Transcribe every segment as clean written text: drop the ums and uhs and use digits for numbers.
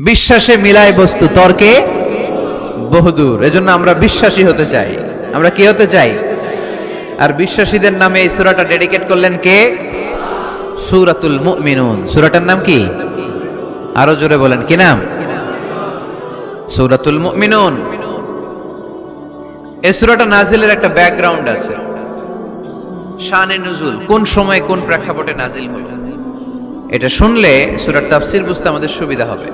বিশ্বাসে মিলায় বস্তু, তর্কে বহুদূর। এজন্য আমরা বিশ্বাসী হতে চাই। আমরা কি হতে চাই? আর বিশ্বাসীদের নামে এই সূরাটা ডেডিকেট করলেন কে? সূরাতুল মুমিনুন। সূরাটার নাম কি? আরো জোরে বলেন, কি নাম? সূরাতুল মুমিনুন। এই সূরাটা নাজিলের একটা ব্যাকগ্রাউন্ড আছে, শানে নুজুল, কোন সময় কোন প্রেক্ষাপটে নাজিল হলো। এটা শুনলে সূরার তাফসীর বুঝতে আমাদের সুবিধা হবে।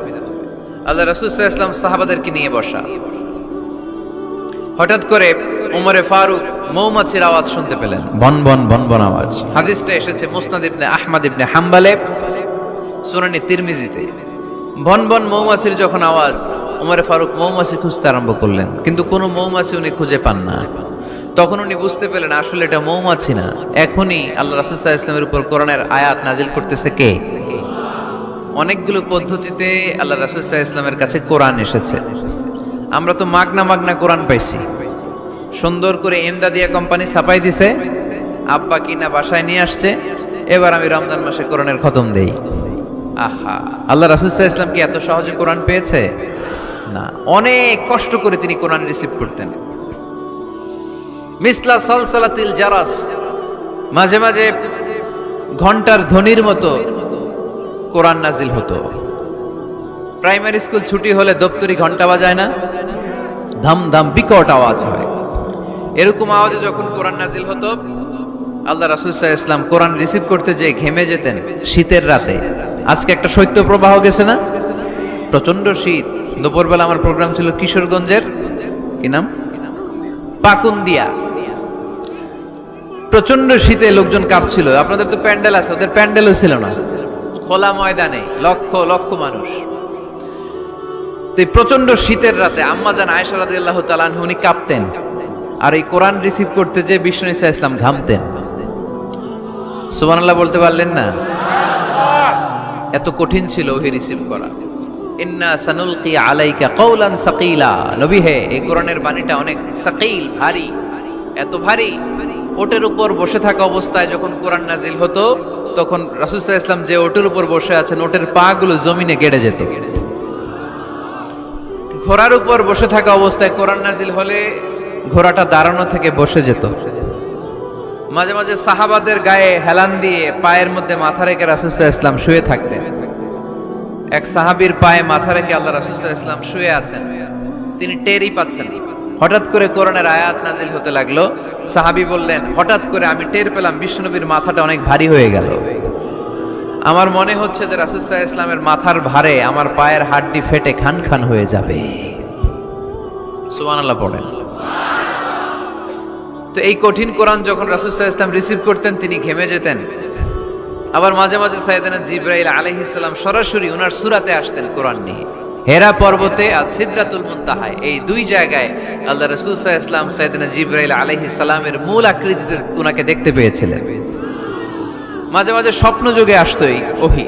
আল্লাহ রাসূল সাল্লাল্লাহু আলাইহি ওয়াসাল্লাম সাহাবাদেরকে নিয়ে বসা, হঠাৎ করে উমরে ফারুক মৌমাছির আওয়াজ শুনতে পেলেন, বনবন বনবন আওয়াজ। হাদিসটা এসেছে মুসনাদ ইবনে আহমদ ইবনে হাম্বলে, সুনানে তিরমিজিতে। বনবন মৌমাছির যখন আওয়াজ, উমরে ফারুক মৌমাছি খুঁজতে আরম্ভ করলেন, কিন্তু কোনো মৌমাছি উনি খুঁজে পান না। তখন উনি বুঝতে পেলেন আসলে এটা মৌমাছি না, এখনই আল্লাহ রাসূল সাল্লাল্লাহু আলাইহি ওয়াসাল্লামের উপর কোরআনের আয়াত নাজিল করতেছে কে? অনেকগুলো পদ্ধতিতে আল্লাহ রাসূল সাল্লাল্লাহু আলাইহি ওয়াসাল্লামের কাছে কোরআন এসেছে। আমরা তো মাগনা কোরআন পাইছি, সুন্দর করে এমদাদিয়া কোম্পানি ছাপাই দিছে, আব্বা কিনা বাসায় নিয়ে আসছে, এবার আমি রমজান মাসে কোরআনের খতম দেই। আহা, আল্লাহ রাসূল সাল্লাল্লাহু আলাইহি ওয়াসাল্লাম কি এত সহজে কোরআন পেয়েছে? না, অনেক কষ্ট করে তিনি কোরআন রিসিভ করতেন। মিসলা সালসালাতিল জারাস, মাঝে মাঝে ঘন্টার ধ্বনির মতো কোরআন নাজিল হতো। প্রাইমারি স্কুল ছুটি হলে দপ্তরি ঘন্টা বাজায় না, ধাম ধাম বিকট আওয়াজ হয়। এরকম আওয়াজে যখন কোরআন নাজিল হতো, আল্লাহ রাসূল সাল্লাল্লাহু আলাইহি ওয়াসাল্লাম কোরআন রিসিভ করতে যেয়ে ঘেমে যেতেন শীতের রাতে। আজকে একটা শৈত্য প্রবাহ গেছে না, প্রচন্ড শীত। দুপুরবেলা আমার প্রোগ্রাম ছিল কিশোরগঞ্জের, কি নাম, পাকুন্দিয়া। প্রচন্ড শীতে লোকজন কাঁপছিল। আপনাদের তো প্যান্ডেল আছে, ওদের প্যান্ডেলও ছিল না, খোলা ময়দানে লক্ষ লক্ষ মানুষ। এই প্রচন্ড শীতের রাতে আম্মাজান আয়েশা রাদিয়াল্লাহু তাআলা আনহা উনি কাঁপতেন, আর এই কোরআন রিসিভ করতে যে বিষ্ণু ইসা ইসলাম ঘামতেন। সুবহানাল্লাহ বলতে পারলেন না? এত কঠিন ছিল ওহি রিসিভ করা। ইন্না সানুলকি আলাইকা কওলান সাকিলা, নবী হে, এই কোরআনের বাণীটা অনেক সাকিল, ভারী। এত ভারী, ওটের উপর বসে থাকা অবস্থায় যখন কোরআন নাজিল হতো, তখন রাসূল সাল্লাল্লাহু আলাইহি ওয়াসাল্লাম যে ওটের উপর বসে আছেন, ওটের পা গুলো জমিনে গেড়ে যেত। ঘোড়ার উপর বসে থাকা অবস্থায় কোরআন নাজিল হলে ঘোড়াটা দাঁড়ানো থেকে বসে যেত। মাঝে মাঝে সাহাবাদের গায়ে হেলান দিয়ে পায়ের মধ্যে মাথা রেখে রাসূল সাল্লাল্লাহু আলাইহি ওয়াসাল্লাম শুয়ে থাকতেন। এক সাহাবীর পায়ে মাথা রেখে আল্লাহ রাসূল সাল্লাল্লাহু আলাইহি ওয়াসাল্লাম শুয়ে আছেন, তিনি টেরই পাচ্ছেন না। হঠাৎ করে কোরআনের আয়াত নাজিল হতে লাগলো। সাহাবী বললেন, হঠাৎ করে আমি টের পেলাম বিশ্বনবীর মাথাটা অনেক ভারী হয়ে গেল। আমার মনে হচ্ছে যে রাসূল সাল্লাল্লাহু আলাইহি ওয়াসাল্লামের মাথার ভারে আমার পায়ের হাড়টি ফেটে খান খান হয়ে যাবে। সুবহানাল্লাহ পড়েন। তো এই কঠিন কোরআন যখন রাসূল সাল্লাল্লাহু আলাইহি ওয়াসাল্লাম রিসিভ করতেন, তিনি ঘেমে যেতেন। আবার মাঝে মাঝে সাইয়েদনা জিবরাইল আলাইহিস সালাম সরাসরি ওনার সূরাতে আসতেন কোরআন নিয়ে। হেরা পর্বতে আর সিদরাতুল মুনতাহায়, এই দুই জায়গায় আল্লাহ রাসূল সাল্লাল্লাহু আলাইহি ওয়াসাল্লাম সাইয়েদনা জিবরাইল আলাইহিস সালামের মূল আকৃতিতে ওনাকে দেখতে পেয়েছিলেন। মাঝে মাঝে স্বপ্ন যুগে আসতো এই ওহী।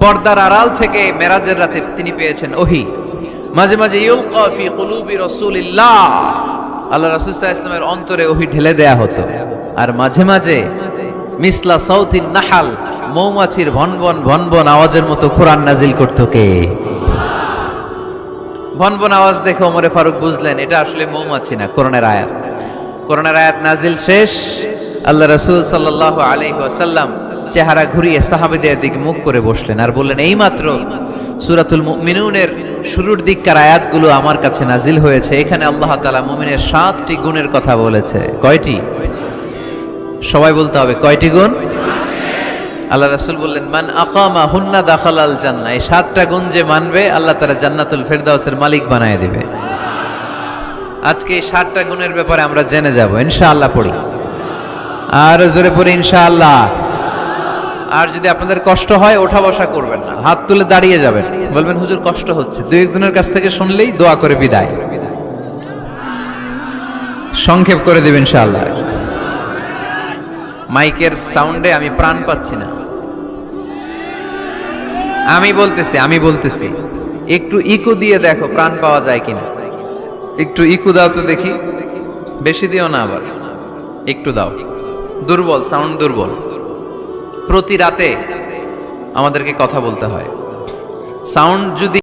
পর্দার আড়াল থেকে মেরাজের রাতে তিনি পেয়েছেন ওহী। মাঝে মাঝে ইউলকা ফি কুলুবি রাসূলিল্লাহ, আল্লাহ রাসূল সাল্লাল্লাহু আলাইহি ওয়াসাল্লামের অন্তরে ওহী ঢেলে দেয়া হতো। আর মাঝে মাঝে মিসলা সাউতিন নাহাল, মৌমাছির ভনভন ভনভন আওয়াজের মতো কোরআন নাজিল করতো কে? ভনভন আওয়াজ দেখে ওমরে ফারুক বুঝলেন এটা আসলে মৌমাছি না, কোরআনের আয়াত। কোরআনের আয়াত নাজিল শেষ, আল্লাহ রাসূল সাল্লাল্লাহু আলাইহি ওয়াসাল্লাম চেহারা ঘুরিয়ে সাহাবীদের দিকে মুখ করে বসলেন আর বললেন, এইমাত্র সূরাতুল মুমিনুনের শুরুর দিককার আয়াতগুলো আমার কাছে নাজিল হয়েছে। এখানে আল্লাহ তাআলা মুমিনের 7টি গুণের কথা বলেছে। কয়টি? সবাই বলতে হবে, কয়টি গুণ? আল্লাহ রাসূল বললেন, মান আকামা হুন্না দাখালাল জান্নাহ, এই 7টা গুণ যে মানবে আল্লাহ তাআলা জান্নাতুল ফেরদাউসের মালিক বানায় দিবে। আজকে এই 7টা গুণের ব্যাপারে আমরা জেনে যাব ইনশাআল্লাহ। পড়ি আর জোরে পড়ি ইনশাআল্লাহ। আর যদি আপনাদের কষ্ট হয় ওঠা বসা করবেন না, হাত তুলে দাঁড়িয়ে যাবেন, বলবেন হুজুর কষ্ট হচ্ছে। দুই একজনের কাছ থেকে শুনলেই দোয়া করে বিদায়, সংক্ষেপ করে দেবেন ইনশাআল্লাহ। মাইকের সাউন্ডে আমি প্রাণ পাচ্ছি না। আমি বলতেছি একটু ইকো দিয়ে দেখো প্রাণ পাওয়া যায় কিনা। একটু ইকো দাও তো দেখি, বেশি দিও না, আবার একটু দাও। দুর্বল সাউন্ড, দুর্বল। প্রতি রাতে আমাদেরকে কথা বলতে হয়, সাউন্ড যদি